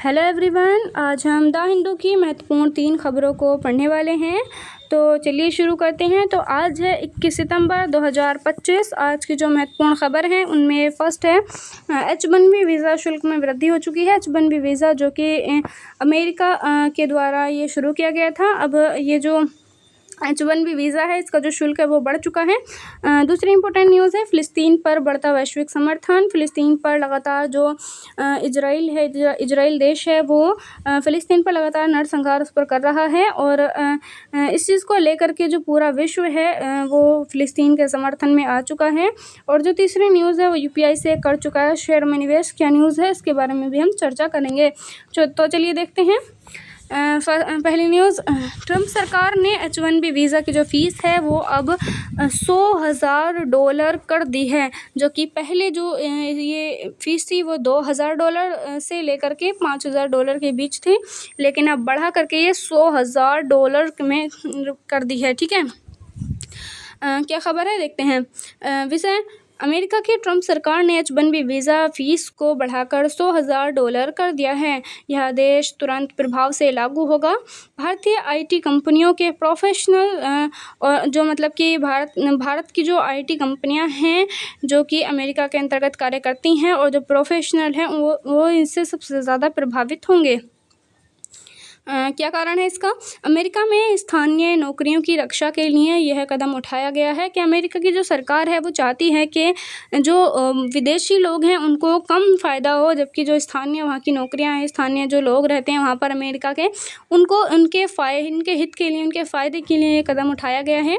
Hello everyone, आज हम the Hindu की महत्वपूर्ण 3 खबरों को पढ़ने वाले हैं। तो चलिए शुरू करते हैं। तो आज है 21 सितंबर 2025। आज की जो महत्वपूर्ण खबर है उनमें फर्स्ट है H1B वीज़ा शुल्क में वृद्धि हो चुकी है। H1B वीज़ा जो कि अमेरिका के द्वारा ये शुरू किया गया था, अब ये जो H1B वीज़ा है इसका जो शुल्क है वो बढ़ चुका है। दूसरी इंपॉर्टेंट न्यूज़ है फ़िलिस्तीन पर बढ़ता वैश्विक समर्थन। फ़िलिस्तीन पर लगातार जो इजराइल देश है वो फ़िलिस्तीन पर लगातार नरसंहार उस पर कर रहा है और इस चीज़ को लेकर के जो पूरा विश्व है वो फ़िलिस्तीन के समर्थन में आ चुका है। और जो तीसरी न्यूज़ है वो UPI से कर चुका है शेयर में निवेश। क्या न्यूज़ है इसके बारे में भी हम चर्चा करेंगे। तो चलिए देखते हैं। पहली न्यूज़, ट्रंप सरकार ने H1B वीज़ा की जो फ़ीस है वो अब $100,000 कर दी है, जो कि पहले जो ये फ़ीस थी वो $2,000 से लेकर के $5,000 के बीच थी, लेकिन अब बढ़ा करके ये $100,000 में कर दी है। ठीक है, क्या खबर है देखते हैं। विषय, अमेरिका की ट्रंप सरकार ने H1B वीज़ा फ़ीस को बढ़ाकर $100,000 कर दिया है। यह आदेश तुरंत प्रभाव से लागू होगा। भारतीय IT कंपनियों के प्रोफेशनल और जो मतलब कि भारत की जो IT कंपनियां हैं जो कि अमेरिका के अंतर्गत कार्य करती हैं और जो प्रोफेशनल हैं वो इससे सबसे ज़्यादा प्रभावित होंगे। क्या कारण है इसका? अमेरिका में स्थानीय नौकरियों की रक्षा के लिए यह कदम उठाया गया है कि अमेरिका की जो सरकार है वो चाहती है कि जो विदेशी लोग हैं उनको कम फ़ायदा हो, जबकि जो स्थानीय वहाँ की नौकरियां हैं, स्थानीय जो लोग रहते हैं वहाँ पर अमेरिका के, उनको इनके हित के लिए, उनके फ़ायदे के लिए ये कदम उठाया गया है।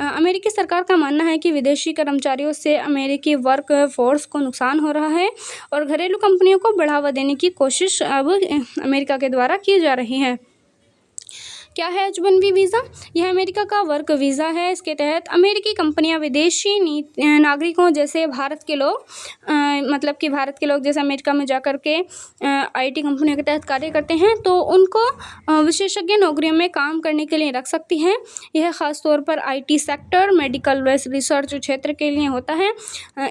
अमेरिकी सरकार का मानना है कि विदेशी कर्मचारियों से अमेरिकी वर्क फोर्स को नुकसान हो रहा है और घरेलू कंपनियों को बढ़ावा देने की कोशिश अब अमेरिका के द्वारा की जा रही है। क्या है H1B वीज़ा? यह अमेरिका का वर्क वीज़ा है। इसके तहत अमेरिकी कंपनियां विदेशी नागरिकों जैसे भारत के लोग मतलब कि भारत के लोग जैसे अमेरिका में जाकर के IT कंपनियों के तहत कार्य करते हैं तो उनको विशेषज्ञ नौकरियों में काम करने के लिए रख सकती हैं। यह ख़ास तौर पर IT सेक्टर, मेडिकल रिसर्च क्षेत्र के लिए होता है।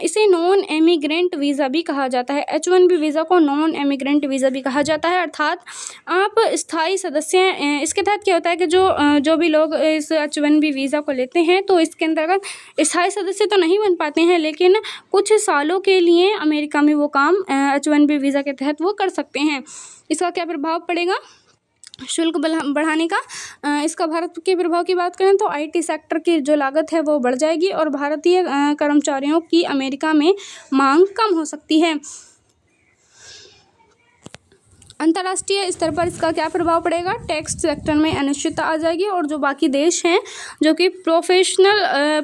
इसे नॉन एमिग्रेंट वीज़ा भी कहा जाता है। H1B वीज़ा को नॉन एमिग्रेंट वीज़ा भी कहा जाता है, अर्थात आप स्थायी सदस्य। इसके तहत क्या होता है कि जो भी लोग इस H1B वीज़ा को लेते हैं तो इसके अंतर्गत स्थायी सदस्य तो नहीं बन पाते हैं, लेकिन कुछ सालों के लिए अमेरिका में वो काम H1B वीज़ा के तहत वो कर सकते हैं। इसका क्या प्रभाव पड़ेगा शुल्क बढ़ाने का? इसका भारत के प्रभाव की बात करें तो IT सेक्टर की जो लागत है वो बढ़ जाएगी और भारतीय कर्मचारियों की अमेरिका में मांग कम हो सकती है। अंतर्राष्ट्रीय स्तर पर इसका क्या प्रभाव पड़ेगा? टैक्स सेक्टर में अनिश्चितता आ जाएगी और जो बाकी देश हैं जो कि प्रोफेशनल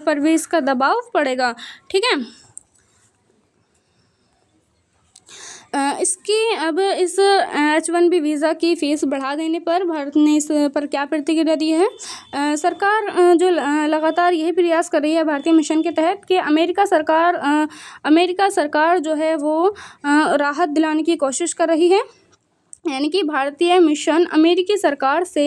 पर भी इसका दबाव पड़ेगा। ठीक है, अब इस H1B वीज़ा की फ़ीस बढ़ा देने पर भारत ने इस पर क्या प्रतिक्रिया दी है? सरकार जो लगातार यही प्रयास कर रही है भारतीय मिशन के तहत कि अमेरिका सरकार जो है वो राहत दिलाने की कोशिश कर रही है, यानी कि भारतीय मिशन अमेरिकी सरकार से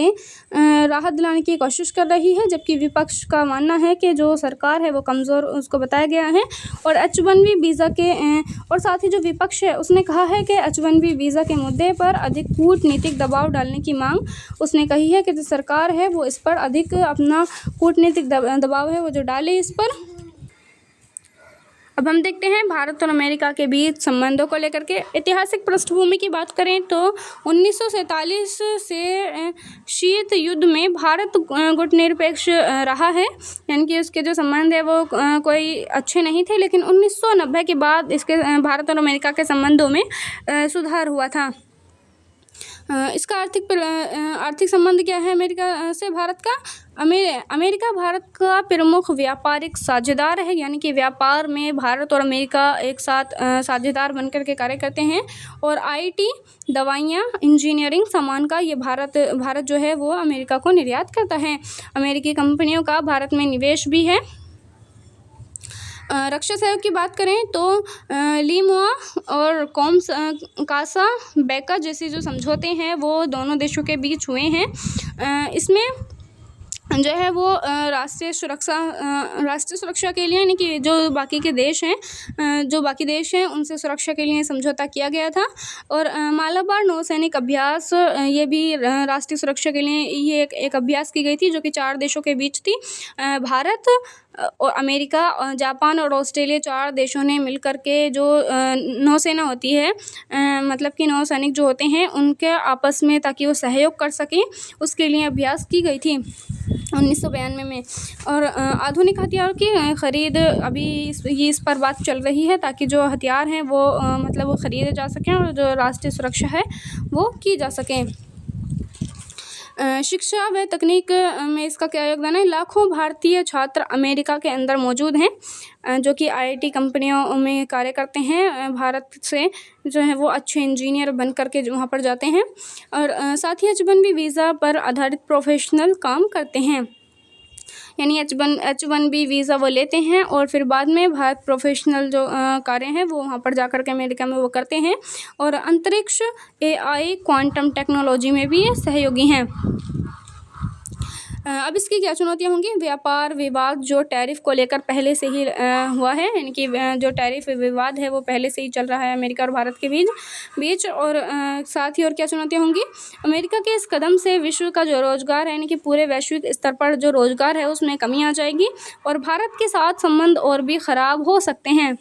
राहत दिलाने की कोशिश कर रही है, जबकि विपक्ष का मानना है कि जो सरकार है वो कमज़ोर उसको बताया गया है। और H1B वीज़ा के और साथ ही जो विपक्ष है उसने कहा है कि H1B वीज़ा के मुद्दे पर अधिक कूटनीतिक दबाव डालने की मांग उसने कही है कि जो सरकार है वो इस पर अधिक अपना कूटनीतिक दबाव है वो जो डाले इस पर। अब हम देखते हैं भारत और अमेरिका के बीच संबंधों को लेकर के ऐतिहासिक पृष्ठभूमि की बात करें तो 1947 से शीत युद्ध में भारत गुटनिरपेक्ष रहा है, यानी कि उसके जो संबंध है वो कोई अच्छे नहीं थे, लेकिन 1990 के बाद इसके भारत और अमेरिका के संबंधों में सुधार हुआ था। इसका आर्थिक संबंध क्या है अमेरिका से भारत का? अमेरिका भारत का प्रमुख व्यापारिक साझेदार है, यानी कि व्यापार में भारत और अमेरिका एक साथ साझेदार बनकर के कार्य करते हैं। और IT, दवाइयाँ, इंजीनियरिंग सामान का ये भारत जो है वो अमेरिका को निर्यात करता है। अमेरिकी कंपनियों का भारत में निवेश भी है। रक्षा सहयोग की बात करें तो लीमुआ और कासा बेका जैसे जो समझौते हैं वो दोनों देशों के बीच हुए हैं। इसमें जो है वो राष्ट्रीय सुरक्षा के लिए, यानी कि जो बाकी देश हैं उनसे सुरक्षा के लिए समझौता किया गया था। और मालाबार नौसैनिक अभ्यास, ये भी राष्ट्रीय सुरक्षा के लिए ये एक अभ्यास की गई थी, जो कि 4 देशों के बीच थी। भारत और अमेरिका और जापान और ऑस्ट्रेलिया, 4 देशों ने मिलकर के जो नौसेना होती है, मतलब कि नौसैनिक जो होते हैं उनके आपस में, ताकि वो सहयोग कर सकें, उसके लिए अभ्यास की गई थी 1992 में। और आधुनिक हथियारों की ख़रीद अभी इस पर बात चल रही है, ताकि जो हथियार हैं वो मतलब वो ख़रीदे जा सकें और जो राष्ट्रीय सुरक्षा है वो की जा सकें। शिक्षा व तकनीक में इसका क्या योगदान है? लाखों भारतीय छात्र अमेरिका के अंदर मौजूद हैं, जो कि आईआईटी कंपनियों में कार्य करते हैं। भारत से जो है वो अच्छे इंजीनियर बन करके जो वहाँ पर जाते हैं। और साथ ही H-1B वीज़ा पर आधारित प्रोफेशनल काम करते हैं, यानी H-1B वीज़ा वो लेते हैं और फिर बाद में भारत प्रोफेशनल जो कार्य हैं वो वहाँ पर जाकर के अमेरिका में वो करते हैं। और अंतरिक्ष, AI, क्वांटम टेक्नोलॉजी में भी ये सहयोगी हैं। अब इसकी क्या चुनौतियाँ होंगी? व्यापार विवाद जो टैरिफ को लेकर पहले से ही हुआ है, यानी कि जो टैरिफ विवाद है वो पहले से ही चल रहा है अमेरिका और भारत के बीच। और साथ ही और क्या चुनौतियाँ होंगी? अमेरिका के इस कदम से विश्व का जो रोज़गार है, यानी कि पूरे वैश्विक स्तर पर जो रोज़गार है उसमें कमी आ जाएगी और भारत के साथ संबंध और भी ख़राब हो सकते हैं।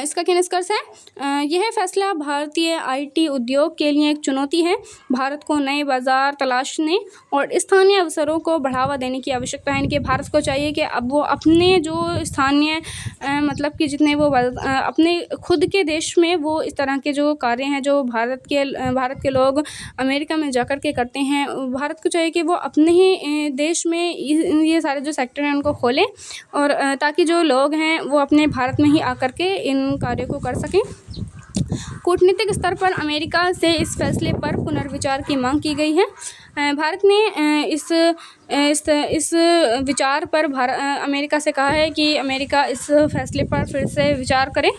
इसका क्या निष्कर्ष है? यह फैसला भारतीय आईटी उद्योग के लिए एक चुनौती है। भारत को नए बाज़ार तलाशने और स्थानीय अवसरों को बढ़ावा देने की आवश्यकता है। इनके भारत को चाहिए कि अब वो अपने जो स्थानीय मतलब कि जितने वो अपने खुद के देश में वो इस तरह के जो कार्य हैं जो भारत के लोग अमेरिका में जाकर के करते हैं, भारत को चाहिए कि वो अपने ही देश में ये सारे जो सेक्टर हैं उनको खोलें, और ताकि जो लोग हैं वो अपने भारत में ही आकर के इन कार्यों को कर सकें। कूटनीतिक स्तर पर अमेरिका से इस फैसले पर पुनर्विचार की मांग की गई है। भारत ने इस विचार पर अमेरिका से कहा है कि अमेरिका इस फैसले पर फिर से विचार करे।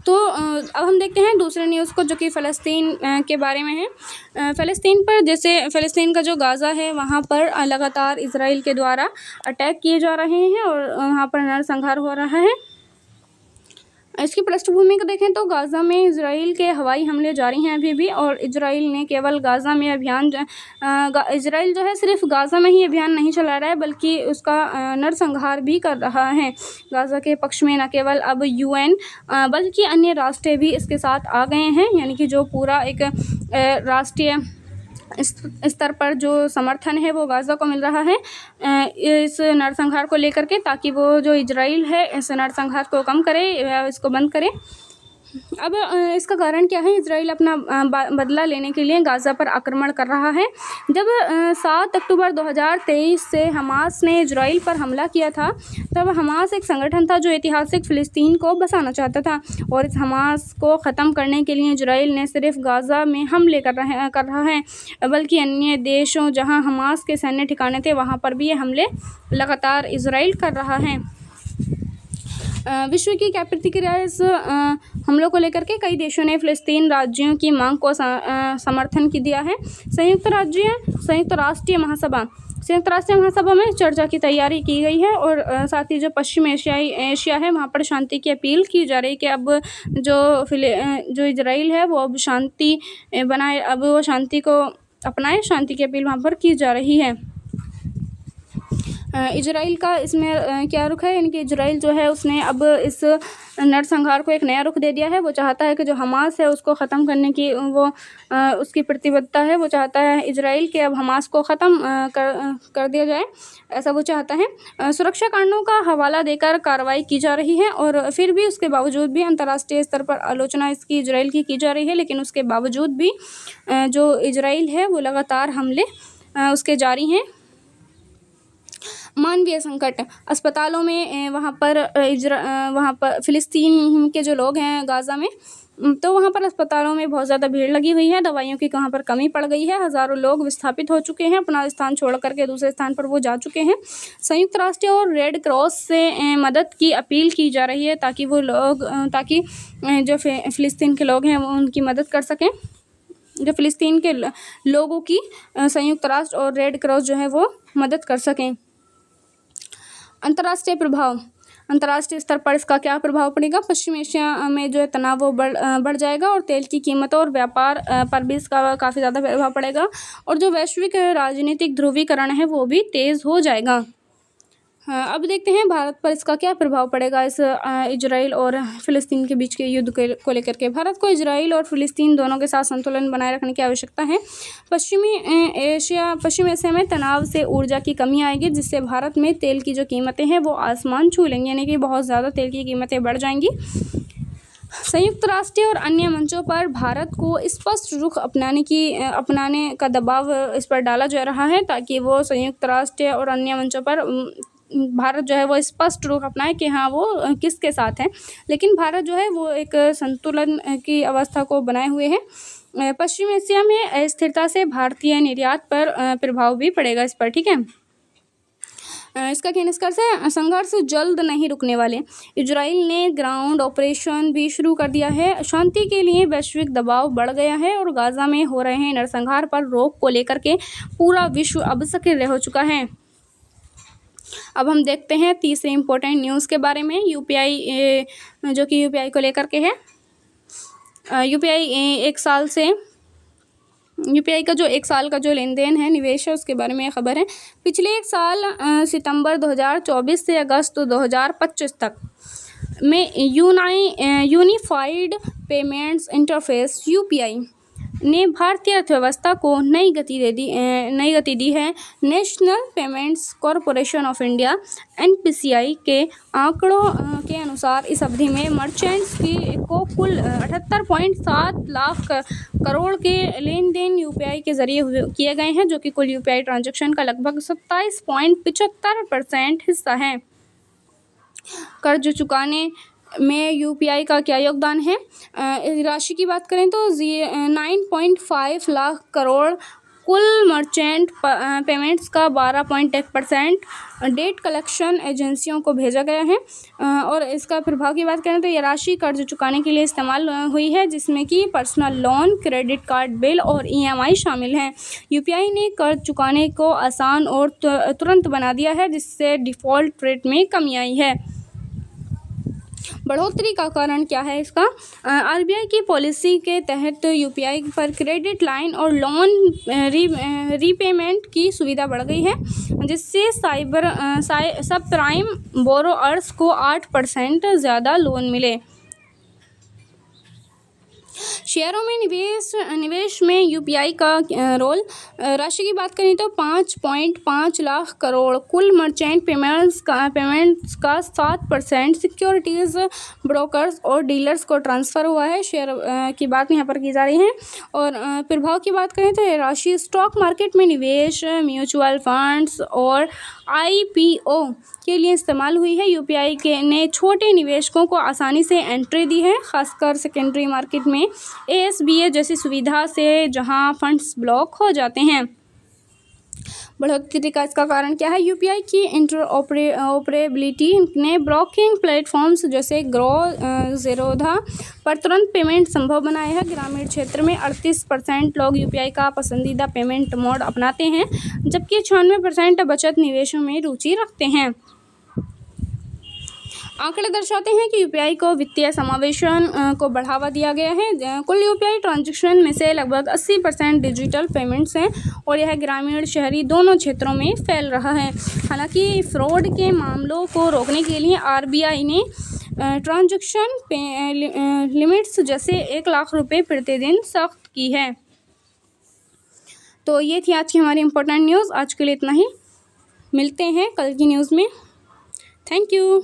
तो अब हम देखते हैं दूसरे न्यूज़ को, जो कि फ़लस्तीन के बारे में है। फ़लस्तीन पर, जैसे फ़लस्तीन का जो गाज़ा है वहाँ पर लगातार इजराइल के द्वारा अटैक किए जा रहे हैं और वहाँ पर नरसंहार हो रहा है। इसकी पृष्ठभूमि को देखें तो गाज़ा में इजराइल के हवाई हमले जारी हैं अभी भी, और इजराइल ने केवल गाज़ा में इजराइल जो है सिर्फ गाज़ा में ही अभियान नहीं चला रहा है, बल्कि उसका नरसंहार भी कर रहा है। गाज़ा के पक्ष में न केवल अब UN बल्कि अन्य राष्ट्र भी इसके साथ आ गए हैं, यानी कि जो पूरा एक राष्ट्रीय स्तर पर जो समर्थन है वो गाज़ा को मिल रहा है इस नरसंहार को लेकर के, ताकि वो जो इजराइल है इस नरसंहार को कम करे या इसको बंद करे। अब इसका कारण क्या है? इजराइल अपना बदला लेने के लिए गाज़ा पर आक्रमण कर रहा है। जब 7 अक्टूबर 2023 से हमास ने इजराइल पर हमला किया था, तब हमास एक संगठन था जो ऐतिहासिक फ़िलिस्तीन को बसाना चाहता था, और इस हमास को ख़त्म करने के लिए इजराइल ने सिर्फ गाज़ा में हमले कर रहा है, बल्कि अन्य देशों जहां हमास के सैन्य ठिकाने थे वहां पर भी ये हमले लगातार इजराइल कर रहा है। विश्व की क्या प्रतिक्रिया इस हमलों को लेकर के? कई देशों ने फ़िलिस्तीन राज्यों की मांग को समर्थन दिया है। संयुक्त राष्ट्रीय महासभा में चर्चा की तैयारी की गई है, और साथ ही जो पश्चिम एशिया है वहाँ पर शांति की अपील की जा रही है कि अब जो इजराइल है वो अब शांति बनाए, अब वो शांति को अपनाए। शांति की अपील वहाँ पर की जा रही है। इजराइल का इसमें क्या रुख है? यानी कि इजराइल जो है उसने अब इस नरसंहार को एक नया रुख दे दिया है। वो चाहता है कि जो हमास है उसको ख़त्म करने की वो उसकी प्रतिबद्धता है। वो चाहता है इजराइल के अब हमास को ख़त्म कर दिया जाए, ऐसा वो चाहता है। सुरक्षा कारणों का हवाला देकर कार्रवाई की जा रही है, और फिर भी उसके बावजूद भी अंतर्राष्ट्रीय स्तर पर आलोचना इसकी इजराइल की जा रही है, लेकिन उसके बावजूद भी जो इजराइल है वो लगातार हमले उसके जारी हैं। मानवीय संकट अस्पतालों में वहाँ पर फ़िलिस्तीन के जो लोग हैं गाज़ा में, तो वहाँ पर अस्पतालों में बहुत ज़्यादा भीड़ लगी हुई है। दवाइयों की वहाँ पर कमी पड़ गई है। हज़ारों लोग विस्थापित हो चुके हैं, अपना स्थान छोड़ करके दूसरे स्थान पर वो जा चुके हैं। संयुक्त राष्ट्र और रेड क्रॉस से मदद की अपील की जा रही है, ताकि जो फ़िलिस्तीन के लोग हैं वो उनकी मदद कर सकें। जो फ़िलिस्तीन के लोगों की संयुक्त राष्ट्र और रेड क्रॉस जो है वो मदद कर सकें। अंतर्राष्ट्रीय प्रभाव, अंतर्राष्ट्रीय स्तर पर इसका क्या प्रभाव पड़ेगा? पश्चिम एशिया में जो है तनाव वो बढ़ जाएगा और तेल की कीमतों और व्यापार पर भी इसका काफ़ी ज़्यादा प्रभाव पड़ेगा और जो वैश्विक राजनीतिक ध्रुवीकरण है वो भी तेज़ हो जाएगा। अब देखते हैं भारत पर इसका क्या प्रभाव पड़ेगा इस इजराइल और फ़िलिस्तीन के बीच के युद्ध को लेकर के। भारत को इजराइल और फ़िलिस्तीन दोनों के साथ संतुलन बनाए रखने की आवश्यकता है। पश्चिम एशिया में तनाव से ऊर्जा की कमी आएगी, जिससे भारत में तेल की जो कीमतें हैं वो आसमान छू लेंगी, यानी कि बहुत ज़्यादा तेल की कीमतें बढ़ जाएंगी। संयुक्त राष्ट्र और अन्य मंचों पर भारत को स्पष्ट रुख अपनाने का दबाव इस पर डाला जा रहा है, ताकि वो संयुक्त राष्ट्र और अन्य मंचों पर भारत जो है वो स्पष्ट रुख अपनाए कि हाँ वो किसके साथ है। लेकिन भारत जो है वो एक संतुलन की अवस्था को बनाए हुए है। पश्चिम एशिया में अस्थिरता से भारतीय निर्यात पर प्रभाव भी पड़ेगा इस पर, ठीक है। इसका क्या निष्कर्ष है? संघर्ष जल्द नहीं रुकने वाले। इजराइल ने ग्राउंड ऑपरेशन भी शुरू कर दिया है। शांति के लिए वैश्विक दबाव बढ़ गया है और गाजा में हो रहे नरसंहार पर रोक को लेकर के पूरा विश्व अब सक्रिय हो चुका है। अब हम देखते हैं तीसरे इम्पोर्टेंट न्यूज़ के बारे में। यूपीआई जो कि यूपीआई को लेकर के है। यूपीआई का जो 1 साल का जो लेन देन है, निवेश है, उसके बारे में खबर है। पिछले 1 साल सितंबर 2024 से अगस्त 2025 तक में यूनिफाइड पेमेंट्स इंटरफेस यूपीआई ने भारतीय अर्थव्यवस्था को नई गति दी है। National payments corporation of India NPCI के आंकड़ों के अनुसार इस अवधि में मर्चेंट्स को कुल 78.7 लाख करोड़ के लेन देन यूपीआई के जरिए किए गए हैं, जो कि कुल यूपीआई ट्रांजैक्शन का लगभग 27.75% हिस्सा है। कर्ज चुकाने में यूपीआई का क्या योगदान है? राशि की बात करें तो 9.5 लाख करोड़, कुल मर्चेंट पेमेंट्स का 12.1% डेट कलेक्शन एजेंसियों को भेजा गया है। और इसका प्रभाव की बात करें तो ये राशि कर्ज चुकाने के लिए इस्तेमाल हुई है, जिसमें कि personal loan, credit card bill और ईएमआई शामिल हैं। यूपीआई ने कर्ज चुकाने को आसान और तुरंत बना दिया है, जिससे डिफ़ॉल्ट रेट में कमी आई है। बढ़ोतरी का कारण क्या है इसका? आरबीआई की पॉलिसी के तहत यूपीआई पर क्रेडिट लाइन और लोन रीपेमेंट की सुविधा बढ़ गई है, जिससे सब प्राइम बोरोअर्स को 8% ज़्यादा लोन मिले। शेयरों में निवेश में यूपीआई का रोल। राशि की बात करें तो 5.5 लाख करोड़, कुल मर्चेंट पेमेंट्स का 7% सिक्योरिटीज़ ब्रोकर्स और डीलर्स को ट्रांसफ़र हुआ है। शेयर की बात यहाँ पर की जा रही है। और प्रभाव की बात करें तो ये राशि स्टॉक मार्केट में निवेश, म्यूचुअल फंड्स और आईपीओ के लिए इस्तेमाल हुई है। यूपीआई ने छोटे निवेशकों को आसानी से एंट्री दी है, खासकर सेकेंडरी मार्केट में एएसबीए जैसी सुविधा से, जहां फंड्स ब्लॉक हो जाते हैं। बढ़ोतरी का इसका कारण क्या है? यूपीआई की इंटरऑपरेबिलिटी ने ब्लॉकिंग प्लेटफॉर्म्स जैसे ग्रो, ज़ेरोधा पर तुरंत पेमेंट संभव बनाया है। ग्रामीण क्षेत्र में 38% लोग यूपीआई का पसंदीदा पेमेंट मोड अपनाते हैं, जबकि 96% बचत निवेशों में रुचि रखते हैं। आंकड़े दर्शाते हैं कि यूपीआई को वित्तीय समावेशन को बढ़ावा दिया गया है। कुल यूपीआई ट्रांजैक्शन में से लगभग 80% डिजिटल पेमेंट्स हैं और यह ग्रामीण शहरी दोनों क्षेत्रों में फैल रहा है। हालांकि फ्रॉड के मामलों को रोकने के लिए आरबीआई ने ट्रांजैक्शन लिमिट्स जैसे 1 लाख रुपए प्रतिदिन सख्त की है। तो ये थी आज की हमारी इम्पोर्टेंट न्यूज़। आज के लिए इतना ही, मिलते हैं कल की न्यूज़ में। Thank you.